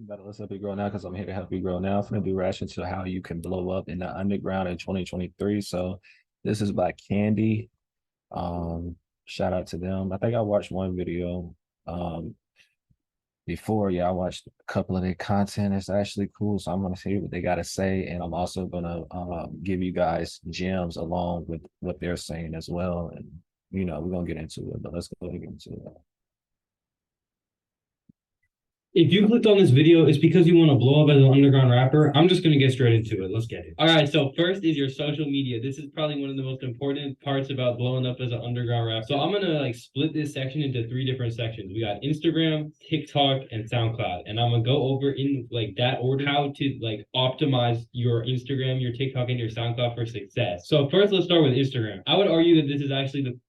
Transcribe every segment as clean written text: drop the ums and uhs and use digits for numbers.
Better let's help you grow now because I'm here to help you grow now. I'm gonna do reaction to how you can blow up in the underground in 2023. So this is by Candy. Um, Shout out to them. I think I watched one video before. Yeah, I watched a couple of their content. It's actually cool. So I'm gonna see what they gotta say, and I'm also gonna give you guys gems along with what they're saying as well. And we're gonna get into it, but let's go ahead and get into it. If you clicked on this video, it's because you want to blow up as an underground rapper. I'm just going to get straight into it. Let's get it. All right. So, first is your social media. This is probably one of the most important parts about blowing up as an underground rapper. So, I'm going to split this section into three different sections. We got Instagram, TikTok, and SoundCloud. And I'm going to go over in that order how to optimize your Instagram, your TikTok, and your SoundCloud for success. So, first, let's start with Instagram. I would argue that this is actually the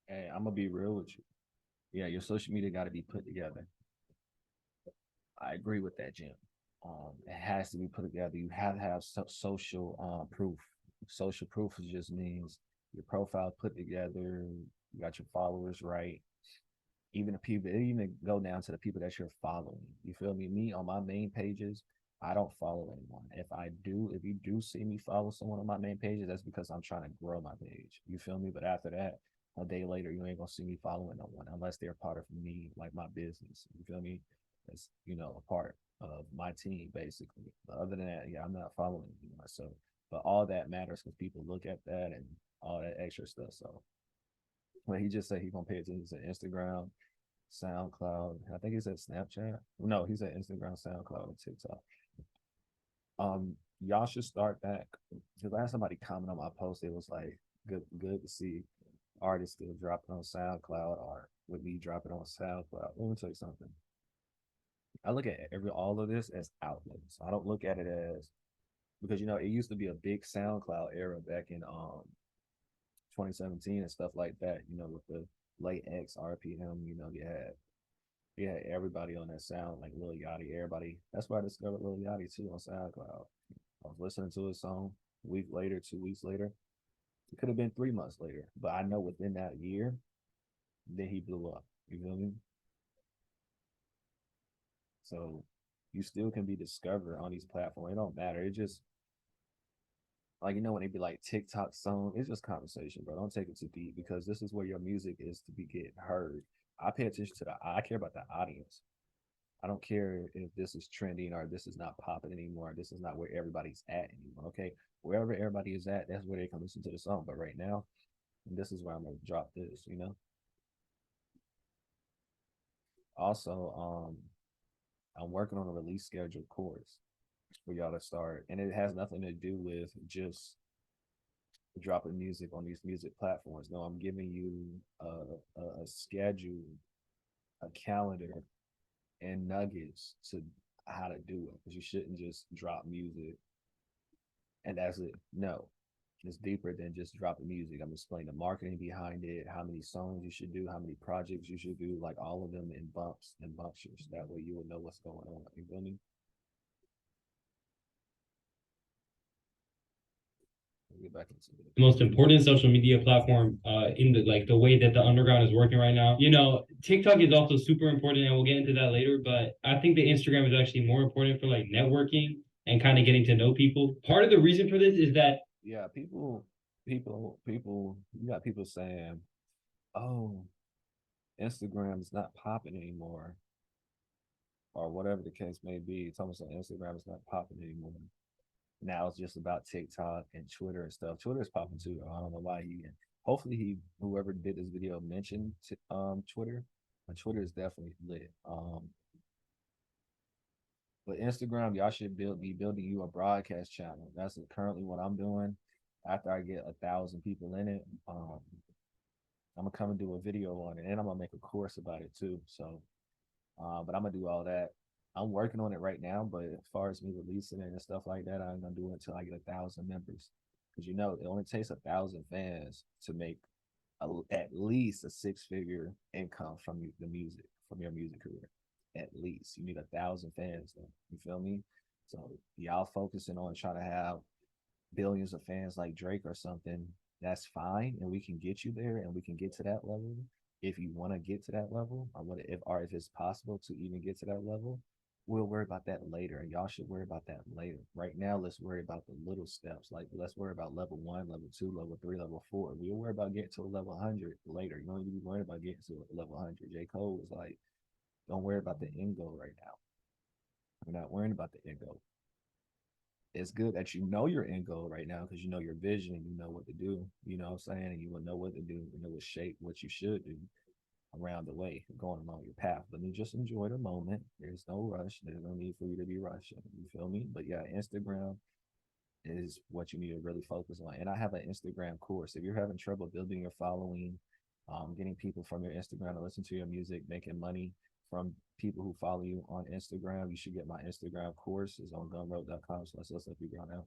Hey, I'm gonna be real with you. Yeah, your social media got to be put together. I agree with that, Jim. It has to be put together. You have to have social proof. Social proof just means your profile put together. You got your followers right. Even the people, even go down to the people that you're following. You feel me? Me on my main pages, I don't follow anyone. If you do see me follow someone on my main pages, that's because I'm trying to grow my page. You feel me? But after that, a day later, you ain't gonna see me following no one unless they're part of me, like my business. You feel me? That's a part of my team basically. But other than that, yeah, I'm not following anyone. So, but all that matters because people look at that and all that extra stuff. So, well, he just said he gonna pay attention to Instagram, SoundCloud. I think he said Snapchat. No, he said Instagram, SoundCloud, and TikTok. Y'all should start back because I had somebody comment on my post. It was like good to see artists still dropping on SoundCloud or with me dropping on SoundCloud. Let me tell you something. I look at all of this as outlets. I don't look at it as because it used to be a big SoundCloud era back in 2017 and stuff like that. With the late X RPM. You had everybody on that sound like Lil Yachty. Everybody. That's why I discovered Lil Yachty too on SoundCloud. I was listening to his song a week later, 2 weeks later. It could have been 3 months later, but I know within that year, then he blew up. You feel me? So you still can be discovered on these platforms. It don't matter. It just like when they be like TikTok song, it's just conversation, bro. Don't take it too deep because this is where your music is to be getting heard. I pay attention to I care about the audience. I don't care if this is trending or this is not popping anymore. This is not where everybody's at anymore. Okay. Wherever everybody is at, that's where they can listen to the song. But right now, this is where I'm gonna drop this. Also, I'm working on a release schedule course for y'all to start. And it has nothing to do with just dropping music on these music platforms. No, I'm giving you a schedule, a calendar, and nuggets to how to do it. Because you shouldn't just drop music and that's it. No, it's deeper than just dropping music. I'm explaining the marketing behind it, how many songs you should do, how many projects you should do, like all of them in bumps and bumptures. That way you will know what's going on. You feel me? We'll get back into it. most important social media platform in the way that the underground is working right now. TikTok is also super important, and we'll get into that later. But I think the Instagram is actually more important for networking and kind of getting to know people. Part of the reason for this is that Yeah, people. You got people saying, "Oh, Instagram is not popping anymore," or whatever the case may be. It's almost like Instagram is not popping anymore. Now it's just about TikTok and Twitter and stuff. Twitter is popping too. I don't know why he. Hopefully whoever did this video mentioned Twitter. But Twitter is definitely lit. But Instagram, y'all should be building you a broadcast channel. That's currently what I'm doing. After I get 1,000 people in it, I'm gonna come and do a video on it, and I'm gonna make a course about it too. So, but I'm gonna do all that. I'm working on it right now, but as far as me releasing it and stuff like that, I'm gonna do it until I get 1,000 members. Because it only takes 1,000 fans to make at least a six-figure income from the music from your music career. At least you need 1,000 fans, though. You feel me? So y'all focusing on trying to have billions of fans like Drake or something, that's fine, and we can get you there, and we can get to that level if you want to get to that level, or if it's possible to even get to that level. we'll worry about that later. Y'all should worry about that later. Right now, let's worry about the little steps. Like, let's worry about level 1, level 2, level 3, level 4. We'll worry about getting to a level 100 later. You don't need to be worried about getting to a level 100. J. Cole was like, don't worry about the end goal right now. We're not worrying about the end goal. It's good that you know your end goal right now because you know your vision and you know what to do. You know what I'm saying? And you will know what to do, you know what shape, what you should do around the way, going along your path. But you just enjoy the moment. There's no rush. There's no need for you to be rushing. You feel me? But yeah, Instagram is what you need to really focus on. And I have an Instagram course. If you're having trouble building your following, getting people from your Instagram to listen to your music, making money from people who follow you on Instagram, you should get my Instagram course. It's on gumroad.com. So let's let people know.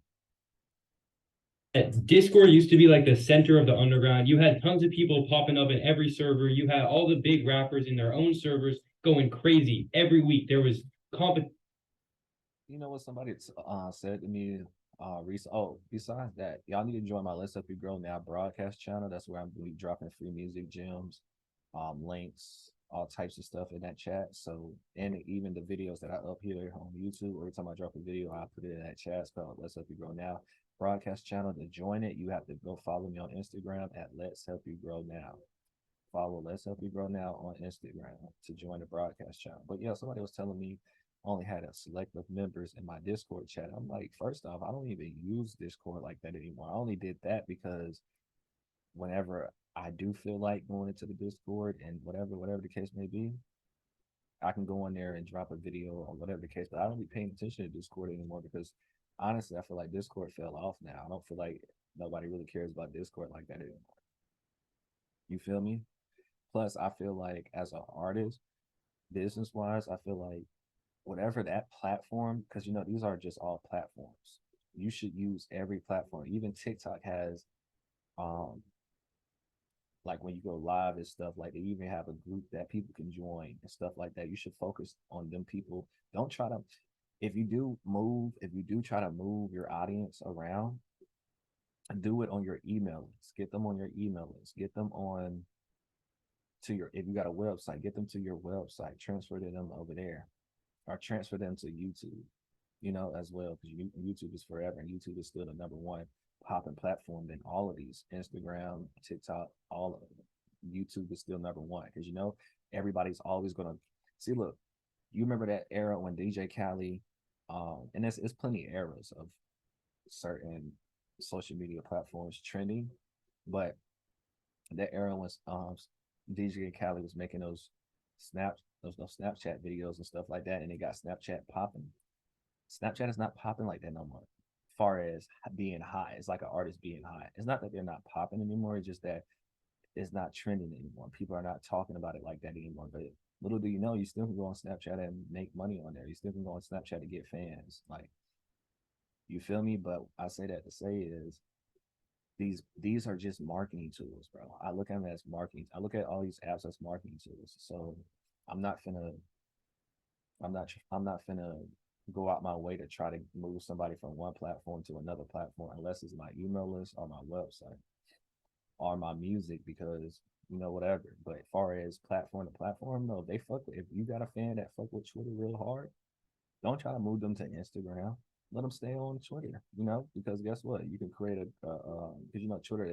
Discord used to be like the center of the underground. You had tons of people popping up in every server. You had all the big rappers in their own servers going crazy every week. There was comp. You know what somebody said to me recently? Oh, besides that, y'all need to join my Let's Help You Grow Now broadcast channel. That's where I'm going to be dropping free music gems, links, all types of stuff in that chat. So, and even the videos that I up here on YouTube, every time I drop a video, I put it in that chat. It's called Let's Help You Grow Now broadcast channel. To join it, you have to go follow me on Instagram at Let's Help You Grow Now. Follow Let's Help You Grow Now on Instagram to join the broadcast channel. But yeah, somebody was telling me I only had a select of members in my Discord chat. I'm like, first off, I don't even use Discord like that anymore. I only did that because whenever I do feel like going into the Discord and whatever the case may be, I can go in there and drop a video or whatever the case. But I don't be paying attention to Discord anymore because honestly, I feel like Discord fell off now. I don't feel like nobody really cares about Discord like that anymore. You feel me? Plus, I feel like as an artist, business wise, I feel like whatever that platform, because you know, these are just all platforms. You should use every platform. Even TikTok has um like when you go live and stuff, like they even have a group that people can join and stuff like that. You should focus on them people. Don't try to if you do try to move your audience around, do it on your email list. Get them on your email list. Get them on to your if you got a website, get them to your website, transfer to them over there, or transfer them to YouTube, you know, as well, because YouTube is forever, and YouTube is still the number one popping platform than all of these Instagram, TikTok, all of them. YouTube is still number one because you know everybody's always gonna see. Look, you remember that era when DJ Khaled, and it's plenty of eras of certain social media platforms trending, but that era was DJ Khaled was making those Snapchat videos and stuff like that, and they got Snapchat popping. Snapchat is not popping like that no more. Far as being high, it's like an artist being high. It's not that they're not popping anymore. It's just that it's not trending anymore. People are not talking about it like that anymore. But little do you know, you still can go on Snapchat and make money on there. You still can go on Snapchat to get fans. Like, you feel me? But I say that to say is these are just marketing tools, bro. I look at them as marketing. I look at all these apps as marketing tools. So I'm not finna I'm not finna go out my way to try to move somebody from one platform to another platform unless it's my email list or my website or my music because you know whatever. But as far as platform to platform, no, they fuck with if you got a fan that fuck with Twitter real hard, don't try to move them to Instagram. Let them stay on Twitter, you know, because guess what? You can create because you know Twitter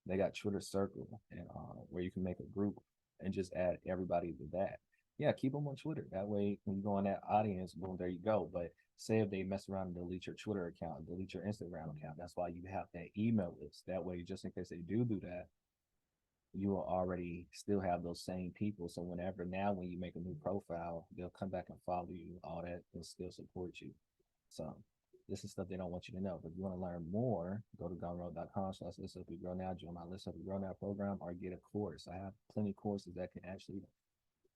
they got Twitter Circle and where you can make a group and just add everybody to that. Yeah, keep them on Twitter. That way, when you go on that audience, boom, there you go. But say if they mess around and delete your Twitter account, delete your Instagram account, that's why you have that email list. That way, just in case they do that, you will already still have those same people. So whenever now, when you make a new profile, they'll come back and follow you, all that, and still support you. So this is stuff they don't want you to know. But if you want to learn more, go to gumroad.com/let's help you grow now. Join my Let's Help You Grow Now program or get a course. I have plenty of courses that can actually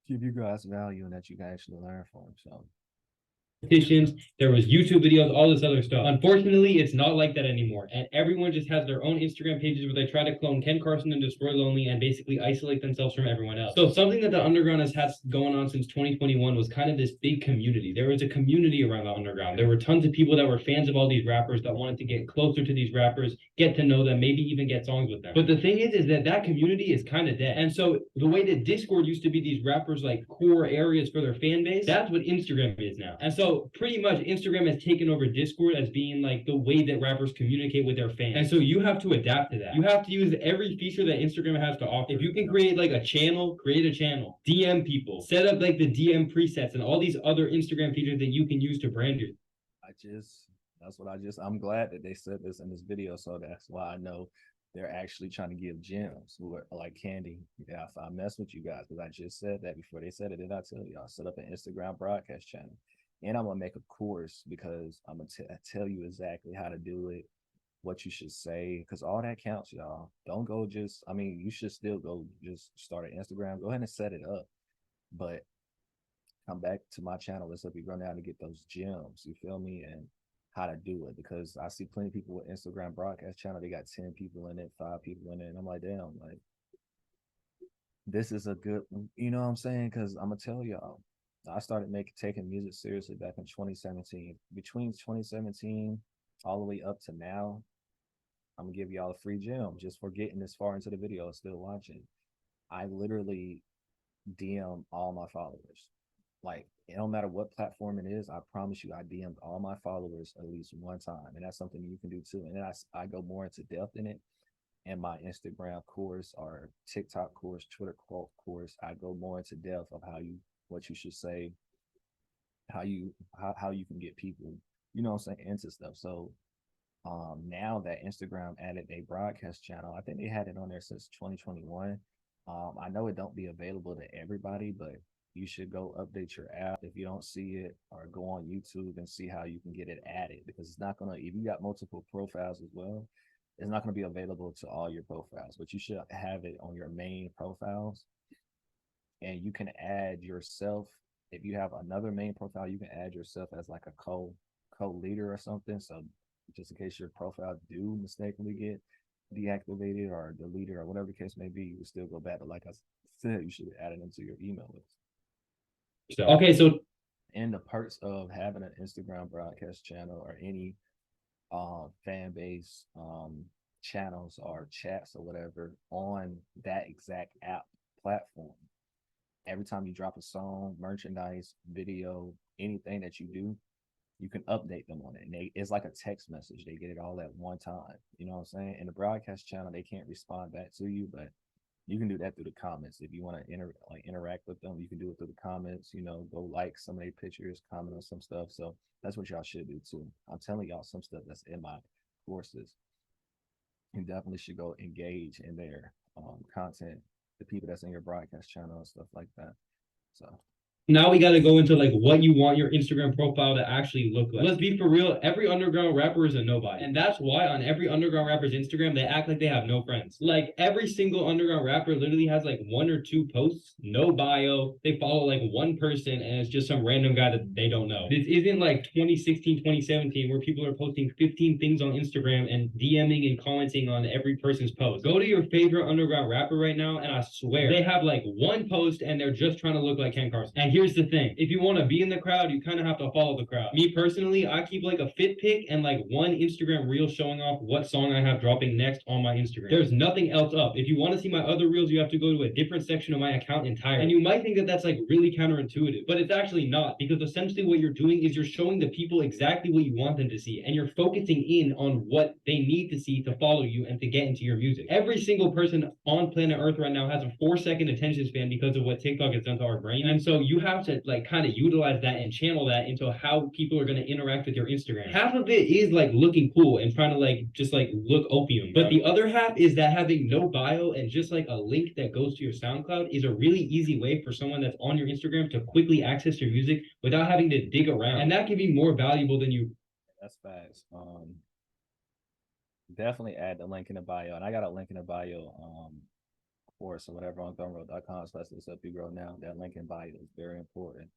give you guys value and that you can actually learn from. So competitions, there was YouTube videos, all this other stuff. Unfortunately, it's not like that anymore. And everyone just has their own Instagram pages where they try to clone Ken Carson and Destroy Lonely and basically isolate themselves from everyone else. So something that the underground has had going on since 2021 was kind of this big community. There was a community around the underground. There were tons of people that were fans of all these rappers that wanted to get closer to these rappers, get to know them, maybe even get songs with them. But the thing is that that community is kind of dead. And so the way that Discord used to be these rappers like core areas for their fan base, that's what Instagram is now. And so pretty much Instagram has taken over Discord as being like the way that rappers communicate with their fans. And so you have to adapt to that. You have to use every feature that Instagram has to offer. If you can create like a channel, create a channel, DM people, set up like the DM presets and all these other Instagram features that you can use to brand you. I'm glad that they said this in this video. So that's why I know they're actually trying to give gems who are like Candy. Yeah, if I mess with you guys, because I just said that before they said it, did I tell you? I'll set up an Instagram broadcast channel. And I'm gonna make a course because I'm gonna tell you exactly how to do it, what you should say, because all that counts, y'all. Don't go just, I mean, you should still go just start an Instagram. Go ahead and set it up. But come back to my channel. Let's help you grow down to get those gems. You feel me? And how to do it, because I see plenty of people with Instagram broadcast channel. They got 10 people in it, 5 people in it, and I'm like, damn, like this is a good, you know what I'm saying? Because I'm gonna tell y'all, I started taking music seriously back in 2017. Between 2017 all the way up to now, I'm gonna give y'all a free gem just for getting this far into the video and still watching. I literally DM all my followers. Like, it don't matter what platform it is, I promise you, I DM'd all my followers at least one time. And that's something you can do too. And then I go more into depth in it in my Instagram course or TikTok course, Twitter course. I go more into depth of what you should say, how you can get people, you know what I'm saying, into stuff. So now that Instagram added a broadcast channel, I think they had it on there since 2021. I know it don't be available to everybody, but you should go update your app if you don't see it, or go on YouTube and see how you can get it added, because it's not gonna, if you got multiple profiles as well, it's not gonna be available to all your profiles, but you should have it on your main profiles. And you can add yourself. If you have another main profile, you can add yourself as like a co-leader or something. So just in case your profile do mistakenly get deactivated or deleted or whatever the case may be, you will still go back. But like I said, you should add it into your email list. Okay, so and the perks of having an Instagram broadcast channel or any fan base channels or chats or whatever on that exact app platform. Every time you drop a song, merchandise, video, anything that you do, you can update them on it. And it's like a text message. They get it all at one time. You know what I'm saying? In the broadcast channel, they can't respond back to you, but you can do that through the comments. If you want to interact with them, you can do it through the comments. You know, go like some of their pictures, comment on some stuff. So that's what y'all should do too. I'm telling y'all some stuff that's in my courses. You definitely should go engage in their content, the people that's in your broadcast channel and stuff like that. So now we got to go into like what you want your Instagram profile to actually look like. Let's be for real. Every underground rapper is a nobody. And that's why on every underground rapper's Instagram, they act like they have no friends. Like every single underground rapper literally has like 1 or 2 posts, no bio. They follow like one person and it's just some random guy that they don't know. This isn't like 2016, 2017 where people are posting 15 things on Instagram and DMing and commenting on every person's post. Go to your favorite underground rapper right now and I swear they have like one post and they're just trying to look like Ken Carson. And here's the thing. If you want to be in the crowd, you kind of have to follow the crowd. Me personally, I keep like a fit pic and like one Instagram reel showing off what song I have dropping next on my Instagram. There's nothing else up. If you want to see my other reels, you have to go to a different section of my account entirely. And you might think that that's like really counterintuitive, but it's actually not, because essentially what you're doing is you're showing the people exactly what you want them to see, and you're focusing in on what they need to see to follow you and to get into your music. Every single person on planet Earth right now has a 4-second attention span because of what TikTok has done to our brain. And so you have to like kind of utilize that and channel that into how people are going to interact with your Instagram. Half of it is like looking cool and trying to like just like look opium, but the other half is that having no bio and just like a link that goes to your SoundCloud is a really easy way for someone that's on your Instagram to quickly access your music without having to dig around, and that can be more valuable than you. That's facts. Definitely add the link in the bio, and I got a link in the bio course or whatever on gumroad.com/let's help you grow now. That link in bio is very important.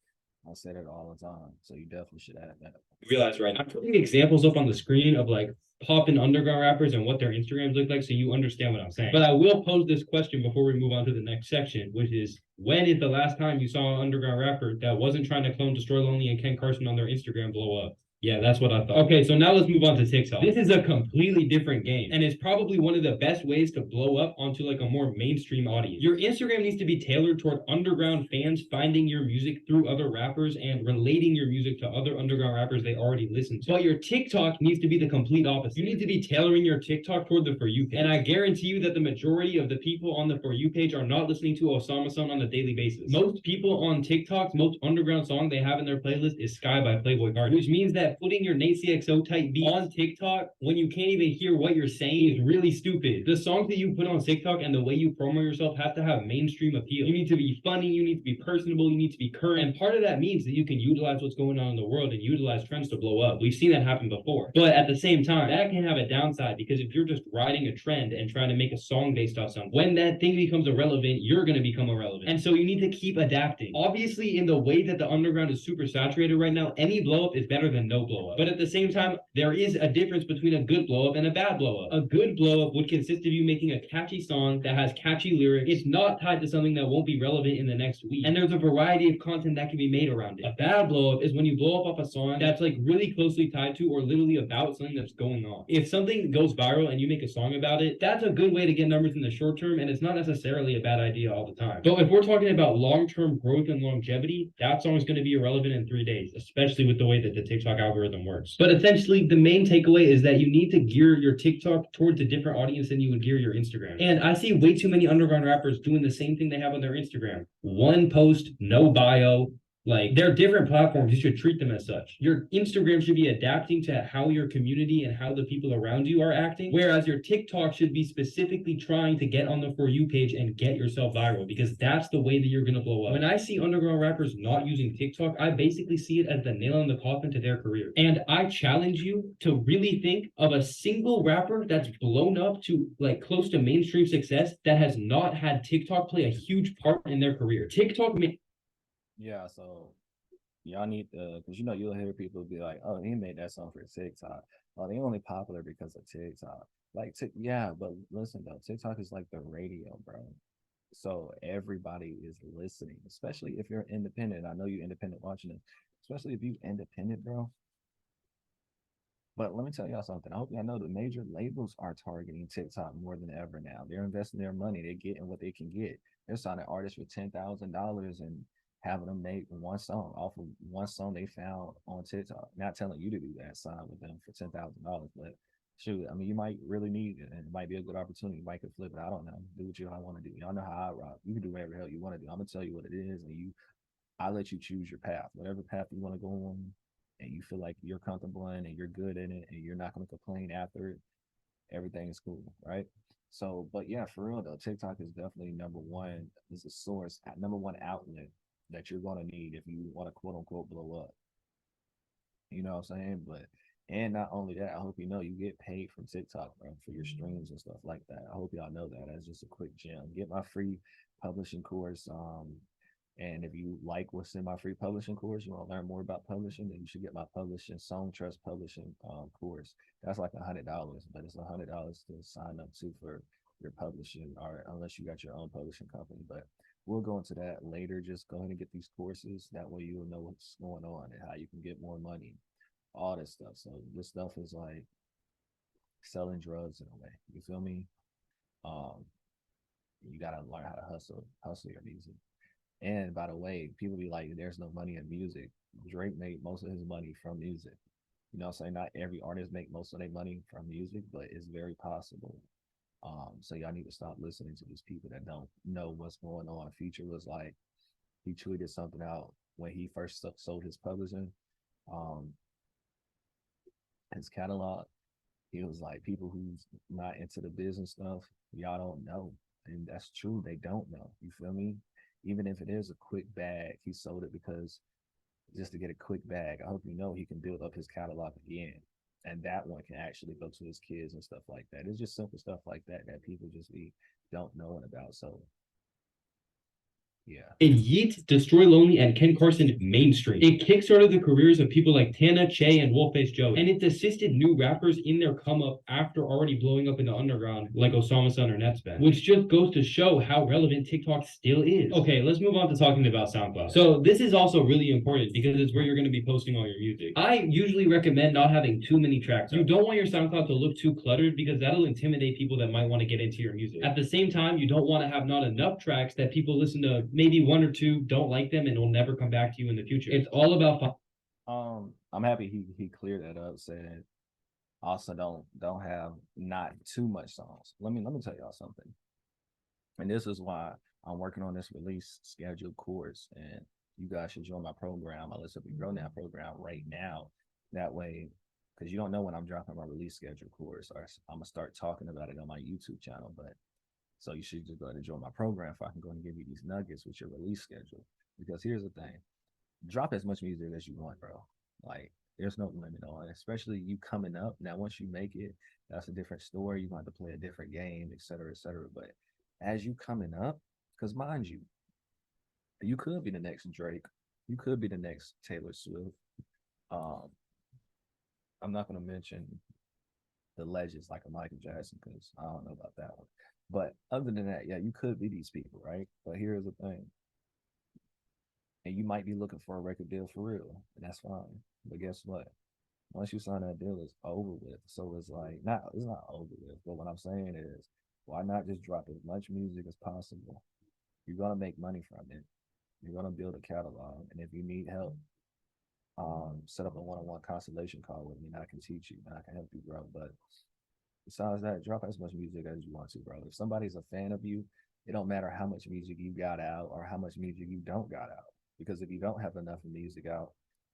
I said it all the time. So you definitely should add that. Realize right. I'm putting examples up on the screen of like poppin' underground rappers and what their Instagrams look like so you understand what I'm saying. But I will pose this question before we move on to the next section, which is when is the last time you saw an underground rapper that wasn't trying to clone Destroy Lonely and Ken Carson on their Instagram blow up? Yeah, that's what I thought. Okay, so now let's move on to TikTok. This is a completely different game, and it's probably one of the best ways to blow up onto like a more mainstream audience. Your Instagram needs to be tailored toward underground fans finding your music through other rappers and relating your music to other underground rappers they already listen to. But your TikTok needs to be the complete opposite. You need to be tailoring your TikTok toward the For You page. And I guarantee you that the majority of the people on the For You page are not listening to Osama-san on a daily basis. Most people on TikTok's most underground song they have in their playlist is Sky by Playboi Carti, which means that putting your Nate CXO type beat on TikTok when you can't even hear what you're saying is really stupid. The songs that you put on TikTok and the way you promo yourself have to have mainstream appeal. You need to be funny, you need to be personable, you need to be current. And part of that means that you can utilize what's going on in the world and utilize trends to blow up. We've seen that happen before. But at the same time, that can have a downside because if you're just riding a trend and trying to make a song based off something, when that thing becomes irrelevant, you're going to become irrelevant. And so you need to keep adapting. Obviously, in the way that the underground is super saturated right now, any blow up is better than no blow up. But at the same time, there is a difference between a good blow up and a bad blow up. A good blow up would consist of you making a catchy song that has catchy lyrics. It's not tied to something that won't be relevant in the next week. And there's a variety of content that can be made around it. A bad blow up is when you blow up off a song that's like really closely tied to or literally about something that's going on. If something goes viral and you make a song about it, that's a good way to get numbers in the short term, and it's not necessarily a bad idea all the time. But if we're talking about long-term growth and longevity, that song is going to be irrelevant in 3 days, especially with the way that the TikTok algorithm works. But essentially, the main takeaway is that you need to gear your TikTok towards a different audience than you would gear your Instagram. And I see way too many underground rappers doing the same thing they have on their Instagram. One post, no bio, like they're different platforms. You should treat them as such. Your Instagram should be adapting to how your community and how the people around you are acting, whereas your TikTok should be specifically trying to get on the For You page and get yourself viral because that's the way that you're going to blow up. When I see underground rappers not using TikTok, I basically see it as the nail in the coffin to their career. And I challenge you to really think of a single rapper that's blown up to like close to mainstream success that has not had TikTok play a huge part in their career. TikTok Yeah, so y'all need to, because you'll hear people be like, "Oh, he made that song for TikTok. Oh, they only popular because of TikTok." Like, yeah, but listen though, TikTok is like the radio, bro. So everybody is listening, especially if you're independent. I know you're independent watching it, especially if you independent, bro. But let me tell y'all something. I hope y'all know the major labels are targeting TikTok more than ever now. They're investing their money. They're getting what they can get. They're signing artists for $10,000 and having them make one song off of one song they found on TikTok. Not telling you to do that, sign with them for $10,000, but shoot, I mean, you might really need it, and it might be a good opportunity. You might could flip it. I don't know. Do what you want to do. Y'all know how I rock. You can do whatever the hell you want to do. I'm gonna tell you what it is, and I let you choose your path, whatever path you want to go on, and you feel like you're comfortable in and you're good in it, and you're not going to complain after it. Everything is cool, right? So, but yeah, for real though, TikTok is definitely number one. Is a source, number one outlet that you're going to need if you want to quote unquote blow up. You know what I'm saying? But and not only that, I hope you know you get paid from TikTok, bro, for your streams and stuff like that. I hope y'all know that. That's just a quick gem. Get my free publishing course. And if you like what's in my free publishing course, you want to learn more about publishing, then you should get my publishing Song Trust publishing course. That's like $100, but it's $100 to sign up to for your publishing, or unless you got your own publishing company. But we'll go into that later. Just go ahead and get these courses. That way you'll know what's going on and how you can get more money, all this stuff. So this stuff is like selling drugs in a way. You feel me? Um, you gotta learn how to hustle your music. And by the way, people be like, there's no money in music. Drake made most of his money from music. You know what I'm saying? Not every artist make most of their money from music, but it's very possible. So y'all need to stop listening to these people that don't know what's going on. Future was like, he tweeted something out when he first sold his publishing, um, his catalog. He was like, people who's not into the business stuff, y'all don't know. And that's true. They don't know. You feel me? Even if it is a quick bag, he sold it because just to get a quick bag. I hope you know he can build up his catalog again. And that one can actually go to his kids and stuff like that. It's just simple stuff like that that people just be don't know about. So Yeah. It yeets Destroy Lonely and Ken Carson mainstream. It kickstarted the careers of people like Tana, Che, and Wolfface Joe, and it assisted new rappers in their come up after already blowing up in the underground, like Osama Sun or Netspan, which just goes to show how relevant TikTok still is. Okay, let's move on to talking about SoundCloud. So this is also really important because it's where you're going to be posting all your music. I usually recommend not having too many tracks. You don't want your SoundCloud to look too cluttered because that'll intimidate people that might want to get into your music. At the same time, you don't want to have not enough tracks that people listen to maybe one or two, don't like them, and will never come back to you in the future. It's all about. I'm happy he cleared that up. Said also don't have not too much songs. Let me tell y'all something. And this is why I'm working on this release schedule course. And you guys should join my program, my Let's Up and Grow Now program right now. That way, because you don't know when I'm dropping my release schedule course, or I'm gonna start talking about it on my YouTube channel. But so you should just go ahead and join my program if I can go and give you these nuggets with your release schedule. Because here's the thing: drop as much music as you want, bro. Like there's no limit on it, especially you coming up. Now, once you make it, that's a different story. You're going to have to play a different game, et cetera, et cetera. But as you coming up, because mind you, you could be the next Drake, you could be the next Taylor Swift. Um, I'm not going to mention the legends like a Michael Jackson because I don't know about that one. But other than that, yeah, you could be these people, right? But here's the thing: and you might be looking for a record deal for real, and that's fine. But guess what? Once you sign that deal, it's over with. So it's like not it's not over with. But what I'm saying is, why not just drop as much music as possible? You're gonna make money from it. You're gonna build a catalog, and if you need help, set up a one-on-one consultation call with me, and I can teach you, and I can help you grow. But besides that, drop as much music as you want to, bro. If somebody's a fan of you, it don't matter how much music you got out or how much music you don't got out. Because if you don't have enough music out,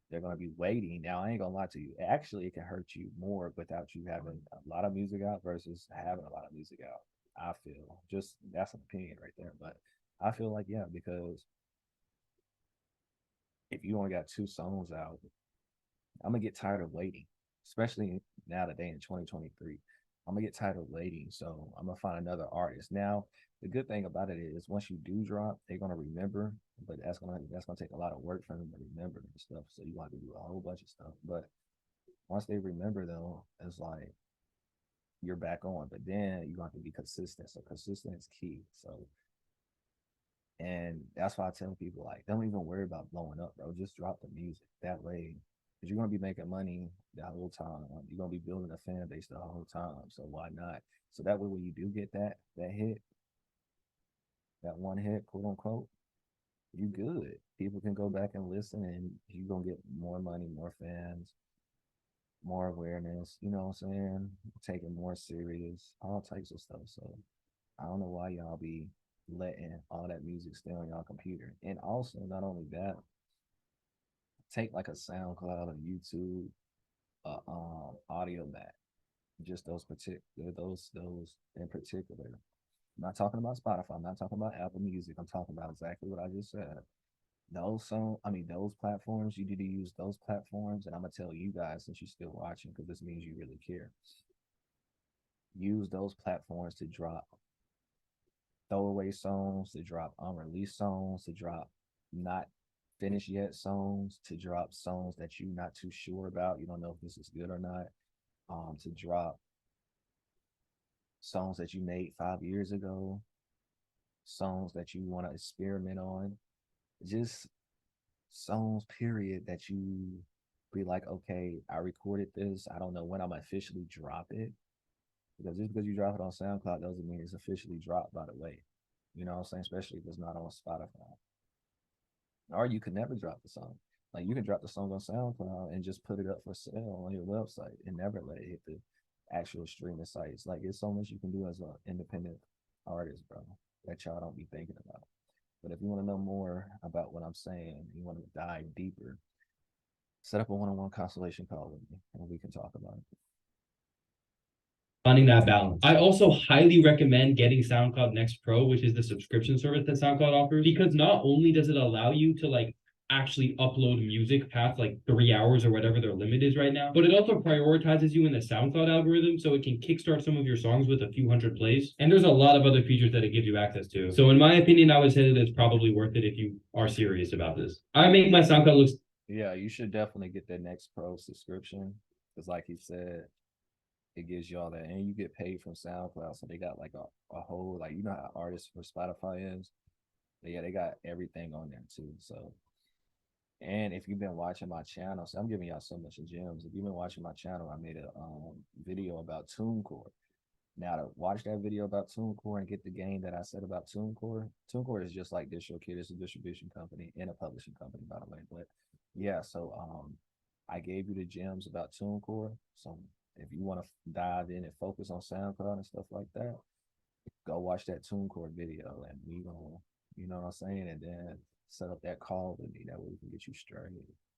they're gonna be waiting. Now, I ain't gonna lie to you. Actually, it can hurt you more without you having a lot of music out versus having a lot of music out. I feel just that's an opinion right there, but I feel like yeah, because if you only got two songs out, I'm gonna get tired of waiting, especially now today in 2023. I'm gonna get tired of waiting, so I'm gonna find another artist. Now, the good thing about it is once you do drop, they're gonna remember, but that's gonna take a lot of work for them to remember and stuff. So you have to do a whole bunch of stuff. But once they remember, though, it's like you're back on. But then you have to be consistent. So consistent is key. So and that's why I tell people like, don't even worry about blowing up, bro. Just drop the music. That way, because you're gonna be making money the whole time. You're gonna be building a fan base the whole time. So why not? So that way, when you do get that hit, that one hit, quote unquote, you good. People can go back and listen, and you're gonna get more money, more fans, more awareness. You know what I'm saying? Taking more serious, all types of stuff. So I don't know why y'all be letting all that music stay on y'all computer. And also, not only that, take like a SoundCloud or YouTube, audio mat. Just those particular those in particular. I'm not talking about Spotify. I'm not talking about Apple Music. I'm talking about exactly what I just said. Those platforms. You need to use those platforms, and I'm gonna tell you guys since you're still watching because this means you really care. Use those platforms to drop throwaway songs, to drop unreleased songs, to drop not finished yet songs, to drop songs that you're not too sure about. You don't know if this is good or not. To drop songs that you made 5 years ago, songs that you want to experiment on, just songs, period, that you be like, okay, I recorded this. I don't know when I'm officially drop it. Because just because you drop it on SoundCloud doesn't mean it's officially dropped, by the way. You know what I'm saying? Especially if it's not on Spotify. Or you can never drop the song. Like you can drop the song on SoundCloud and just put it up for sale on your website and never let it hit the actual streaming sites. Like it's so much you can do as an independent artist, bro, that y'all don't be thinking about. But if you want to know more about what I'm saying, you want to dive deeper, set up a one-on-one consultation call with me and we can talk about it. Finding that balance. I also highly recommend getting SoundCloud Next Pro, which is the subscription service that SoundCloud offers, because not only does it allow you to like actually upload music past like 3 hours or whatever their limit is right now. But it also prioritizes you in the SoundCloud algorithm, so it can kickstart some of your songs with a few hundred plays. And there's a lot of other features that it gives you access to. So in my opinion, I would say that it's probably worth it if you are serious about this. I make my SoundCloud look. Yeah, you should definitely get that Next Pro subscription because, like he said, it gives you all that, and you get paid from SoundCloud. So they got like a whole, like, you know how artists for Spotify is. But yeah, they got everything on there too. So, and if you've been watching my channel, so I'm giving y'all so much gems. If you've been watching my channel, I made a video about TuneCore. Now, to watch that video about TuneCore and get the game that I said about TuneCore, TuneCore is just like DistroKid. It's a distribution company and a publishing company, by the way. But yeah, so I gave you the gems about TuneCore. So if you want to dive in and focus on SoundCloud and stuff like that, go watch that TuneCore video, and we gonna, you know what I'm saying, and then set up that call with me. That way we can get you straight.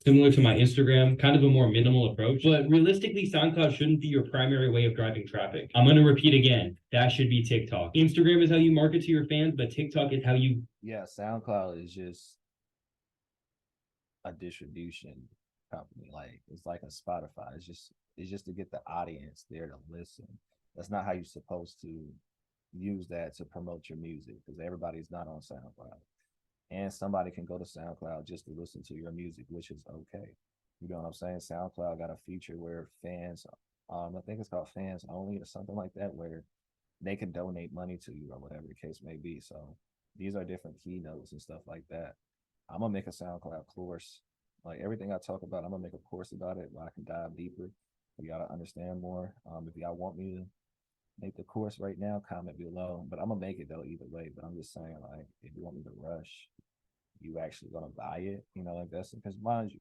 Similar to my Instagram, kind of a more minimal approach. But realistically, SoundCloud shouldn't be your primary way of driving traffic. I'm going to repeat again, that should be TikTok. Instagram is how you market to your fans, but TikTok is how you. Yeah, SoundCloud is just a distribution company. Like, it's like a Spotify. It's just to get the audience there to listen. That's not how you're supposed to use that to promote your music, because everybody's not on SoundCloud. And somebody can go to SoundCloud just to listen to your music, which is okay. You know what I'm saying? SoundCloud got a feature where fans, I think it's called fans only or something like that, where they can donate money to you or whatever the case may be. So these are different keynotes and stuff like that. I'm gonna make a SoundCloud course. Like everything I talk about, I'm gonna make a course about it where I can dive deeper. You gotta understand more. If y'all want me to make the course right now, comment below. But I'm gonna make it though either way. But I'm just saying, like, if you want me to rush, you actually gonna buy it, like that's because mind you,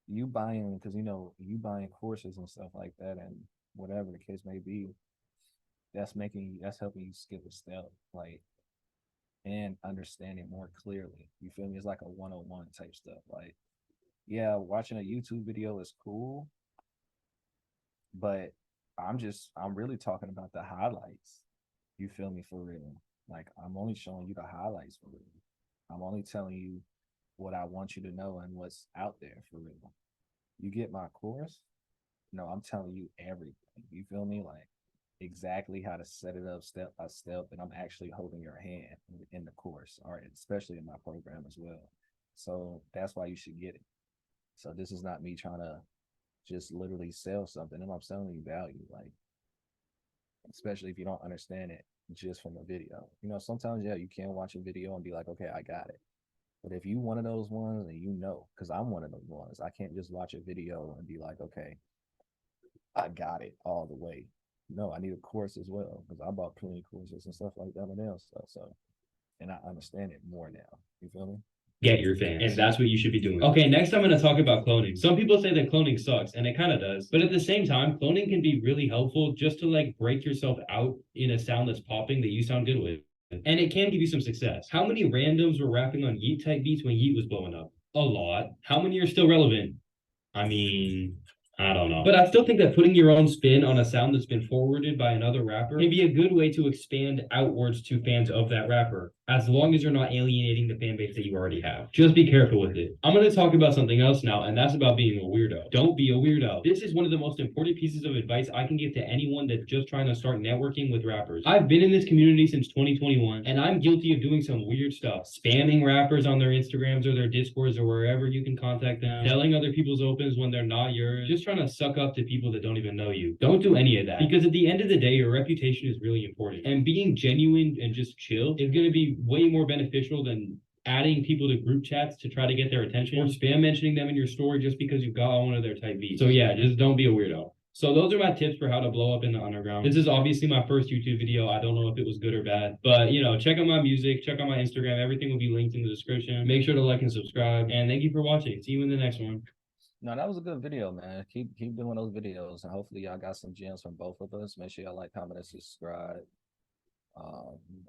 you buying because you buying courses and stuff like that, and whatever the case may be, that's helping you skip a step, like, and understand it more clearly. You feel me? It's like a 101 type stuff. Like, yeah, watching a YouTube video is cool, but I'm really talking about the highlights. You feel me? For real. Like, I'm only showing you the highlights for real. I'm only telling you what I want you to know and what's out there for real. You get my course? No, I'm telling you everything. You feel me? Like, exactly how to set it up step by step. And I'm actually holding your hand in the course, or especially in my program as well. So that's why you should get it. So this is not me trying to just literally sell something. I'm selling you value, like, especially if you don't understand it just from a video. Sometimes, yeah, you can watch a video and be like, okay, I got it. But if you one of those ones, and because I'm one of those ones, I can't just watch a video and be like, okay, I got it all the way. No, I need a course as well, because I bought plenty of courses and stuff like that and else stuff. So, and I understand it more now. You feel me? Get your fans. And that's what you should be doing. Okay, next I'm going to talk about cloning. Some people say that cloning sucks, and it kind of does. But at the same time, cloning can be really helpful just to like break yourself out in a sound that's popping that you sound good with. And it can give you some success. How many randoms were rapping on Yeet type beats when Yeet was blowing up? A lot. How many are still relevant? I mean, I don't know. But I still think that putting your own spin on a sound that's been forwarded by another rapper can be a good way to expand outwards to fans of that rapper, as long as you're not alienating the fan base that you already have. Just be careful with it. I'm going to talk about something else now, and that's about being a weirdo. Don't be a weirdo. This is one of the most important pieces of advice I can give to anyone that's just trying to start networking with rappers. I've been in this community since 2021, and I'm guilty of doing some weird stuff. Spamming rappers on their Instagrams or their Discords or wherever you can contact them, telling other people's opens when they're not yours, just trying to suck up to people that don't even know you. Don't do any of that, because at the end of the day, your reputation is really important. And being genuine and just chill is going to be way more beneficial than adding people to group chats to try to get their attention, or spam mentioning them in your story just because you got on one of their type beats. So yeah, just don't be a weirdo. So those are my tips for how to blow up in the underground. This is obviously my first YouTube video. I don't know if it was good or bad, but check out my music, check out my Instagram. Everything will be linked in the description. Make sure to like and subscribe, and thank you for watching. See you in the next one. No, that was a good video, man. Keep doing those videos, and hopefully y'all got some gems from both of us. Make sure y'all like, comment, and subscribe.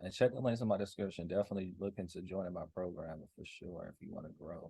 And check the links in my description. Definitely look into joining my program for sure if you want to grow.